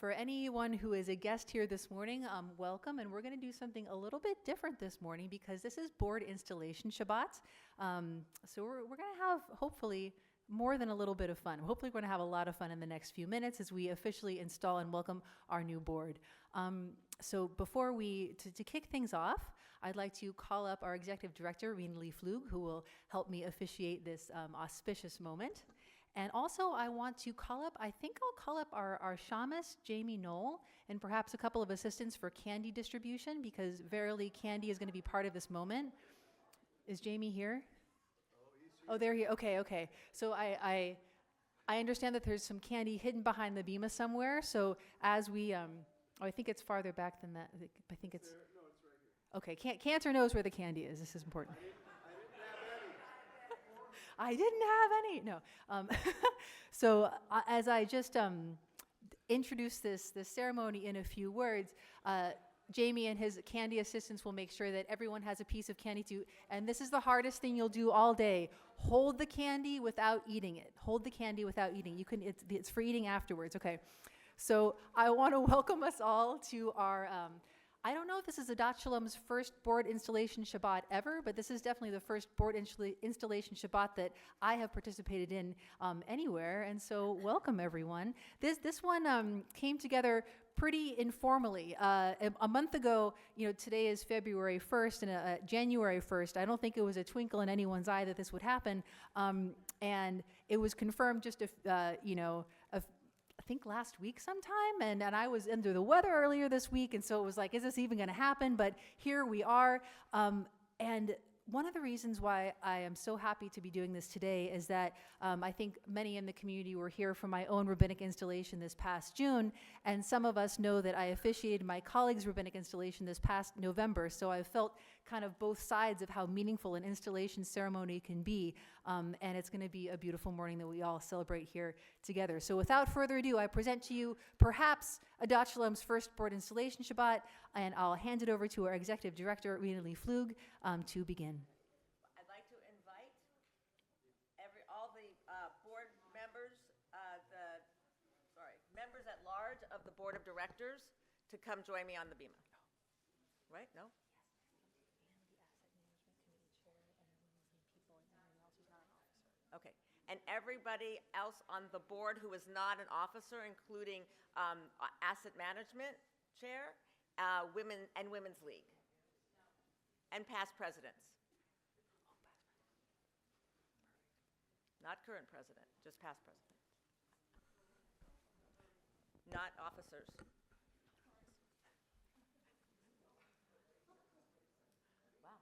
For anyone who is a guest here this morning, welcome, and we're going to do something a little bit different this morning because this is board installation Shabbat. So we're going to have, hopefully, more than a little bit of fun. Hopefully we're going to have a lot of fun in the next few minutes as we officially install and welcome our new board. So before to kick things off, I'd like to call up our executive director, Rabbi Flug, who will help me officiate this auspicious moment. And also I want to call up, I'll call up our shamus, Jamie Knoll, and perhaps a couple of assistants for candy distribution, because verily candy is going to be part of this moment. Is Jamie here? Oh, there he. Okay. So I understand that there's some candy hidden behind the bima somewhere. So as we, I think it's farther back than that. I think it's. No, it's right here. Okay, Cantor knows where the candy is. This is important. I didn't have any. No. So as I just introduce this ceremony in a few words. Jamie and his candy assistants will make sure that everyone has a piece of candy too. And this is the hardest thing you'll do all day. Hold the candy without eating it. Hold the candy without eating. It's for eating afterwards. Okay. So I want to welcome us all to our, I don't know if this is Adat Shalom's first board installation Shabbat ever, but this is definitely the first board installation Shabbat that I have participated in anywhere. And so welcome everyone. This one came together pretty informally. A month ago, today is February 1st and January 1st. I don't think it was a twinkle in anyone's eye that this would happen. And it was confirmed just, I think last week sometime. And I was under the weather earlier this week. And so it was like, is this even going to happen? But here we are. And one of the reasons why I am so happy to be doing this today is that I think many in the community were here for my own rabbinic installation this past June, and some of us know that I officiated my colleague's rabbinic installation this past November, so I've felt kind of both sides of how meaningful an installation ceremony can be, and it's going to be a beautiful morning that we all celebrate here together. So without further ado, I present to you perhaps Adat Shalom's first board installation Shabbat, and I'll hand it over to our executive director, Rabbi Flug, to begin. I'd like to invite all the board members, members at large of the board of directors to come join me on the bima. Right? No? Okay. And everybody else on the board who is not an officer, including asset management chair, women's league, and past presidents. Not current president, just past president. Not officers. Wow.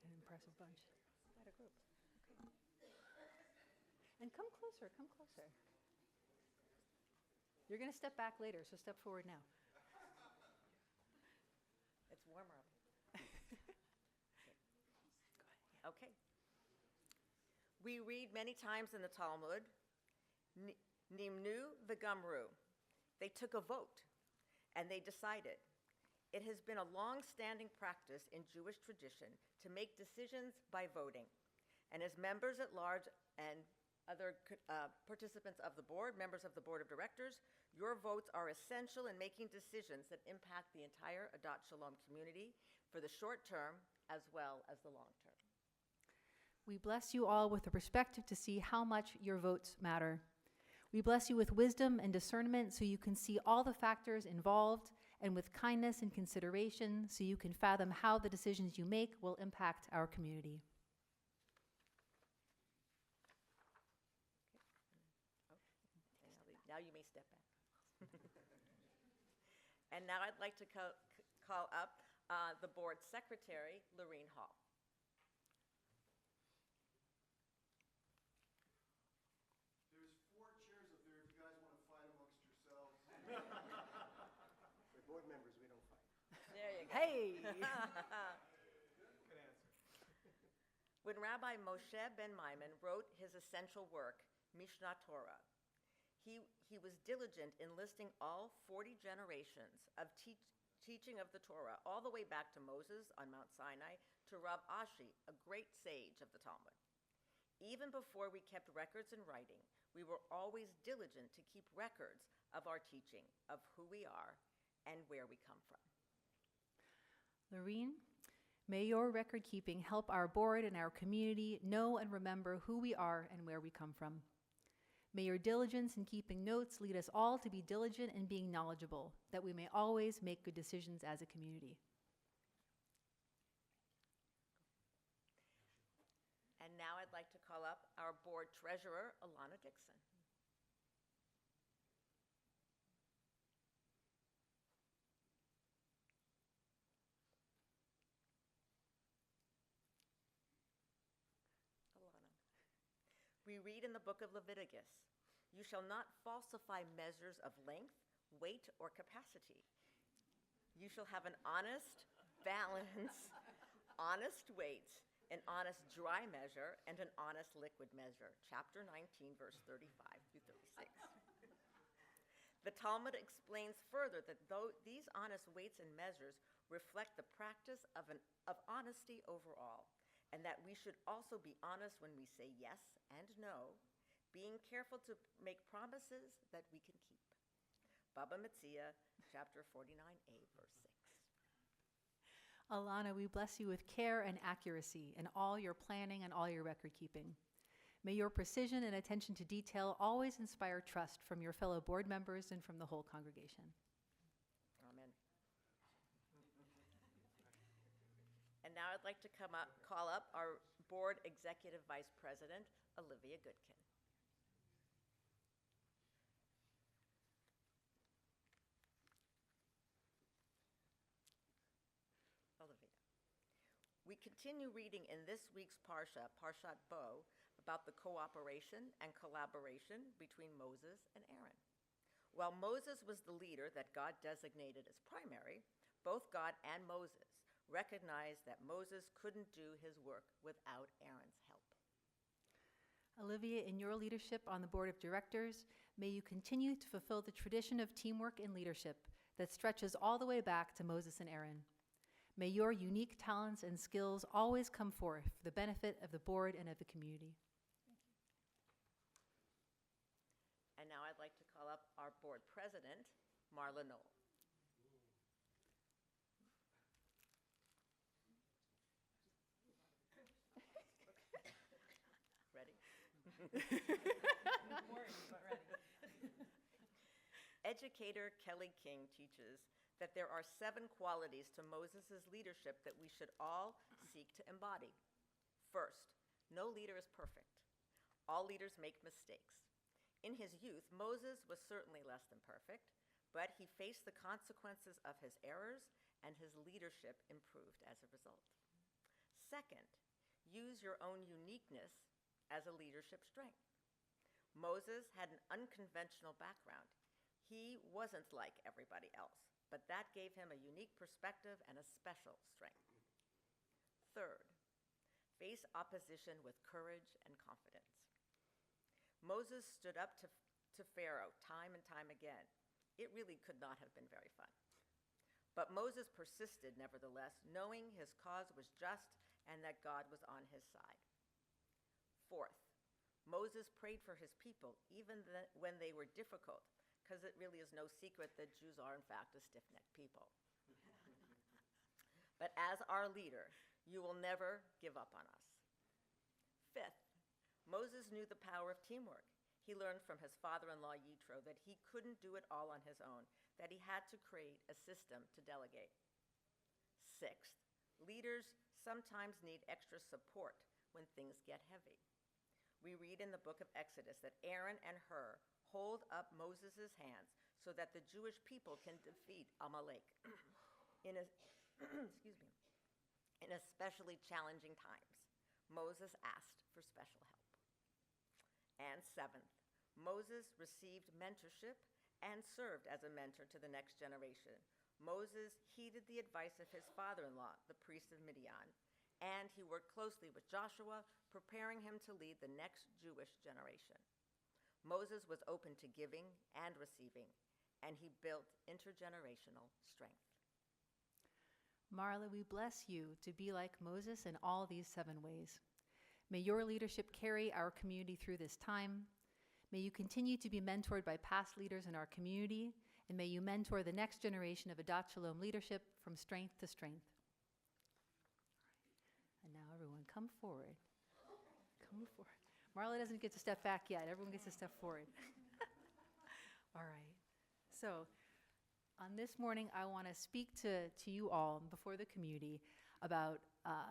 An impressive bunch. Quite a group. And come closer. You're going to step back later, so step forward now. It's warmer up. Okay. We read many times in the Talmud, Nimnu v'gamru. They took a vote, and they decided. It has been a long-standing practice in Jewish tradition to make decisions by voting. And as members at large and other participants of the board, members of the board of directors, your votes are essential in making decisions that impact the entire Adat Shalom community for the short term as well as the long term. We bless you all with the perspective to see how much your votes matter. We bless you with wisdom and discernment so you can see all the factors involved, and with kindness and consideration so you can fathom how the decisions you make will impact our community. Now you may step back. And now I'd like to call up the board secretary, Lorene Hall. There's 4 chairs up there if you guys want to fight amongst yourselves. We're board members, we don't fight. There you go. Hey! Good answer. When Rabbi Moshe ben Maimon wrote his essential work, Mishnah Torah, he was diligent in listing all 40 generations of teaching of the Torah, all the way back to Moses on Mount Sinai, to Rav Ashi, a great sage of the Talmud. Even before we kept records in writing, we were always diligent to keep records of our teaching, of who we are and where we come from. Lorene, may your record keeping help our board and our community know and remember who we are and where we come from. May your diligence in keeping notes lead us all to be diligent in being knowledgeable, that we may always make good decisions as a community. And now I'd like to call up our board treasurer, Alana Dixon. We read in the book of Leviticus, "You shall not falsify measures of length, weight, or capacity. You shall have an honest balance, honest weight, an honest dry measure, and an honest liquid measure." Chapter 19, verse 35 through 36. The Talmud explains further that though these honest weights and measures reflect the practice of honesty overall, and that we should also be honest when we say yes and no, being careful to make promises that we can keep. Baba Metzia, chapter 49a, verse 6. Alana, we bless you with care and accuracy in all your planning and all your record keeping. May your precision and attention to detail always inspire trust from your fellow board members and from the whole congregation. Amen. And now I'd like to call up our board executive vice president, Olivia Goodkin. Olivia. We continue reading in this week's Parashat Bo, about the cooperation and collaboration between Moses and Aaron. While Moses was the leader that God designated as primary, both God and Moses recognized that Moses couldn't do his work without Aaron's help. Olivia, in your leadership on the board of directors, may you continue to fulfill the tradition of teamwork and leadership that stretches all the way back to Moses and Aaron. May your unique talents and skills always come forth for the benefit of the board and of the community. And now I'd like to call up our board president, Marla Knoll. Ready? Not worried, but ready. Educator Kelly King teaches that there are 7 qualities to Moses' leadership that we should all seek to embody. First, no leader is perfect. All leaders make mistakes. In his youth, Moses was certainly less than perfect, but he faced the consequences of his errors, and his leadership improved as a result. Second, use your own uniqueness as a leadership strength. Moses had an unconventional background. He wasn't like everybody else, but that gave him a unique perspective and a special strength. Third, face opposition with courage and confidence. Moses stood up to Pharaoh time and time again. It really could not have been very fun. But Moses persisted nevertheless, knowing his cause was just and that God was on his side. Fourth, Moses prayed for his people even when they were difficult, because it really is no secret that Jews are in fact a stiff-necked people. But as our leader, you will never give up on us. Fifth, Moses knew the power of teamwork. He learned from his father-in-law Yitro that he couldn't do it all on his own, that he had to create a system to delegate. Sixth, leaders sometimes need extra support when things get heavy. We read in the book of Exodus that Aaron and Hur hold up Moses' hands so that the Jewish people can defeat Amalek in especially challenging times. Moses asked for special help. And seventh, Moses received mentorship and served as a mentor to the next generation. Moses heeded the advice of his father-in-law, the priest of Midian, and he worked closely with Joshua, preparing him to lead the next Jewish generation. Moses was open to giving and receiving, and he built intergenerational strength. Marla, we bless you to be like Moses in all these 7 ways. May your leadership carry our community through this time. May you continue to be mentored by past leaders in our community, and may you mentor the next generation of Adat Shalom leadership from strength to strength. And now everyone come forward. Come forward. Marla doesn't get to step back yet. Everyone gets to step forward. All right. So on this morning, I want to speak to you all before the community about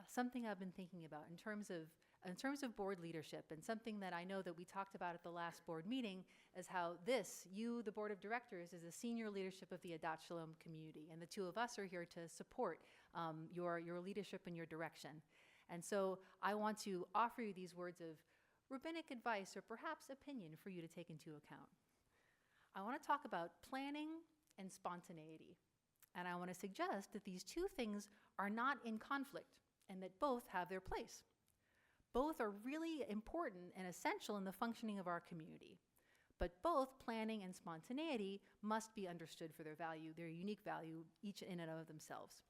something I've been thinking about in terms of board leadership, and something that I know that we talked about at the last board meeting is how you, the board of directors, is the senior leadership of the Adat Shalom community, and the two of us are here to support your leadership and your direction. And so I want to offer you these words of rabbinic advice or perhaps opinion for you to take into account. I want to talk about planning and spontaneity. And I want to suggest that these two things are not in conflict and that both have their place. Both are really important and essential in the functioning of our community. But both planning and spontaneity must be understood for their value, their unique value, each in and of themselves.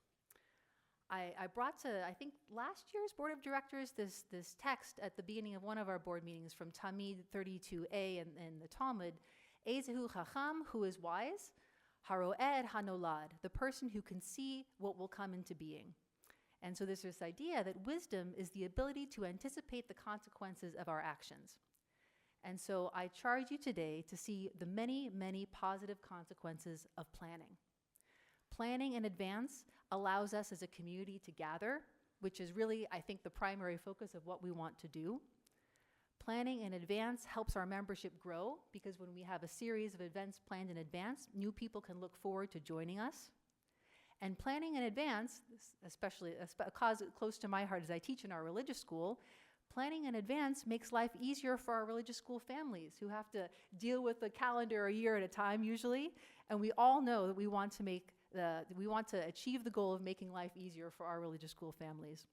I brought to, I think, last year's board of directors this text at the beginning of one of our board meetings from Tamid 32a and the Talmud, Ezehu Chacham, who is wise, Haroed Hanolad, the person who can see what will come into being. And so there's this idea that wisdom is the ability to anticipate the consequences of our actions. And so I charge you today to see the many, many positive consequences of planning. Planning in advance allows us as a community to gather, which is really, I think, the primary focus of what we want to do. Planning in advance helps our membership grow, because when we have a series of events planned in advance, new people can look forward to joining us. And planning in advance, especially a cause close to my heart as I teach in our religious school, planning in advance makes life easier for our religious school families who have to deal with the calendar a year at a time usually. And we all know that we want to achieve the goal of making life easier for our religious school families.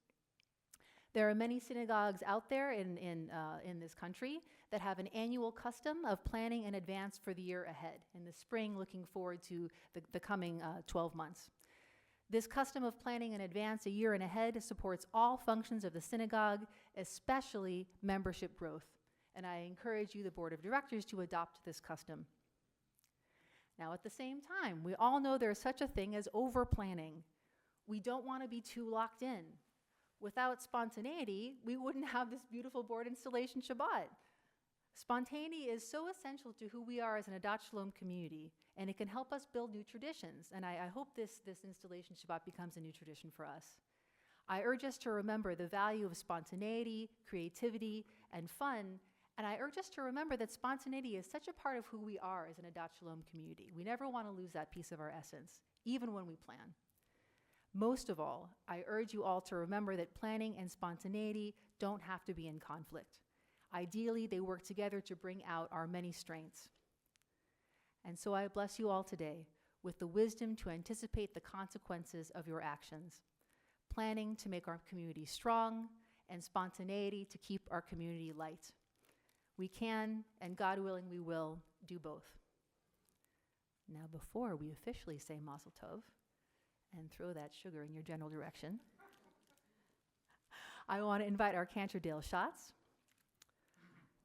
There are many synagogues out there in this country that have an annual custom of planning in advance for the year ahead, in the spring looking forward to the coming 12 months. This custom of planning in advance a year and ahead supports all functions of the synagogue, especially membership growth. And I encourage you, the board of directors, to adopt this custom. Now, at the same time, we all know there's such a thing as over-planning. We don't want to be too locked in. Without spontaneity, we wouldn't have this beautiful board installation Shabbat. Spontaneity is so essential to who we are as an Adat Shalom community, and it can help us build new traditions. And I hope this installation Shabbat becomes a new tradition for us. I urge us to remember the value of spontaneity, creativity, and fun. And I urge us to remember that spontaneity is such a part of who we are as an Adat Shalom community. We never want to lose that piece of our essence, even when we plan. Most of all, I urge you all to remember that planning and spontaneity don't have to be in conflict. Ideally, they work together to bring out our many strengths. And so I bless you all today with the wisdom to anticipate the consequences of your actions, planning to make our community strong, and spontaneity to keep our community light. We can, and God willing, we will, do both. Now, before we officially say Mazel Tov and throw that sugar in your general direction, I want to invite our Canterdale Shots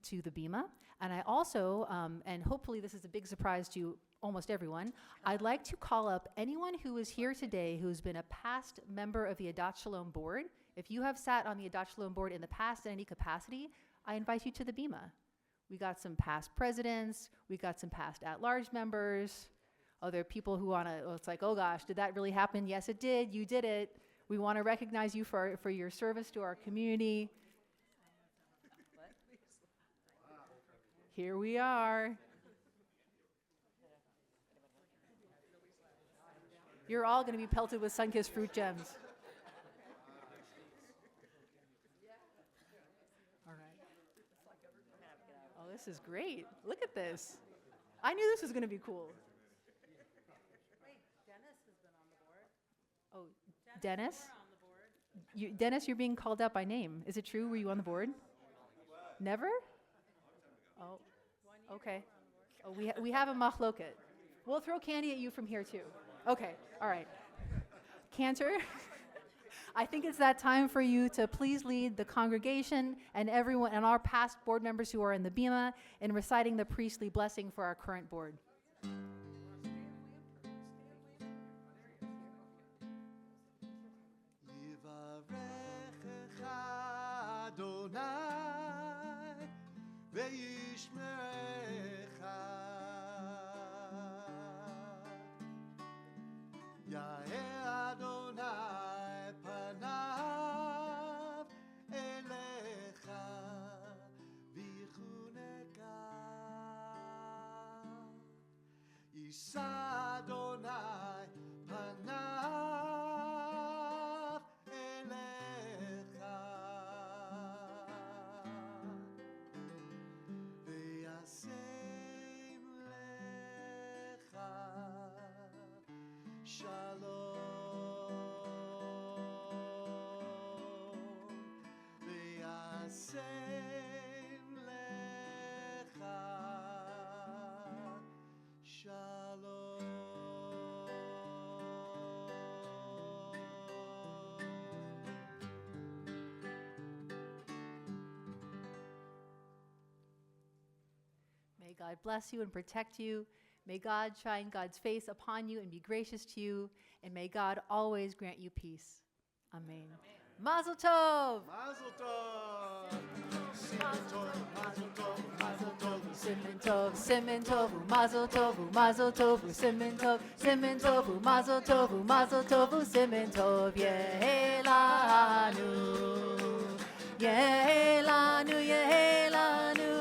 to the bima. And I also, and hopefully this is a big surprise to almost everyone, I'd like to call up anyone who is here today who's been a past member of the Adat Shalom board. If you have sat on the Adat Shalom board in the past in any capacity, I invite you to the bima. We got some past presidents, we got some past at-large members. Oh, there are people who want to, it's like, oh gosh, did that really happen? Yes, it did, you did it. We want to recognize you for your service to our community. Here we are. You're all going to be pelted with sun-kissed fruit gems. All right. Oh, this is great. Look at this. I knew this was going to be cool. Wait, Dennis has been on the board. Oh, Dennis? You were on the board. Dennis, you're being called out by name. Is it true? Were you on the board? Never? Oh, okay. Oh, we have a machloket. We'll throw candy at you from here too. Okay, all right. Cantor, I think it's that time for you to please lead the congregation and everyone and our past board members who are in the Bima in reciting the priestly blessing for our current board. Yivarechecha Adonai ve'yishmerecha. Ya'er Adonai panav elecha v'yichuneka. Yisa Adonai panav elecha ve'yasem lecha shalom. Ve'yasem lecha shalom. May God bless you and protect you. May God shine God's face upon you and be gracious to you. And may God always grant you peace. Amen. Mazel tov! Mazel tov. Siman tov, mazel tov, mazel tov. Siman tov, siman tov, mazel tov, mazel tov, siman tov, mazel tov, mazel tov, siman tov, yehelanu, yehelanu, yehelanu,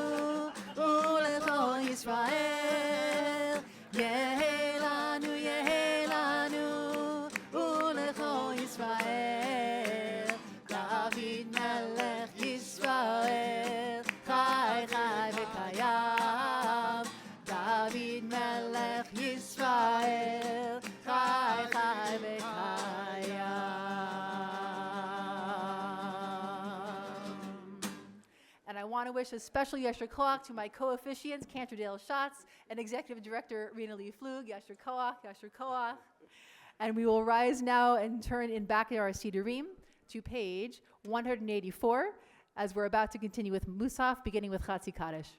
ulecho Yisrael, yehelanu, yehelanu, ulecho Yisrael, David melech Yisrael, chai chai v'kayam, David melech Yisrael, chai chai v'kayam. And I want to wish a special Yasher Koach to my co-officiants, Cantor Dale Schatz, and Executive Director Rena Lee Flug. Yasher Koach, Yasher Koach. And we will rise now and turn in back at our Sidurim to page 184 as we're about to continue with Musaf, beginning with Chatzi Kaddish.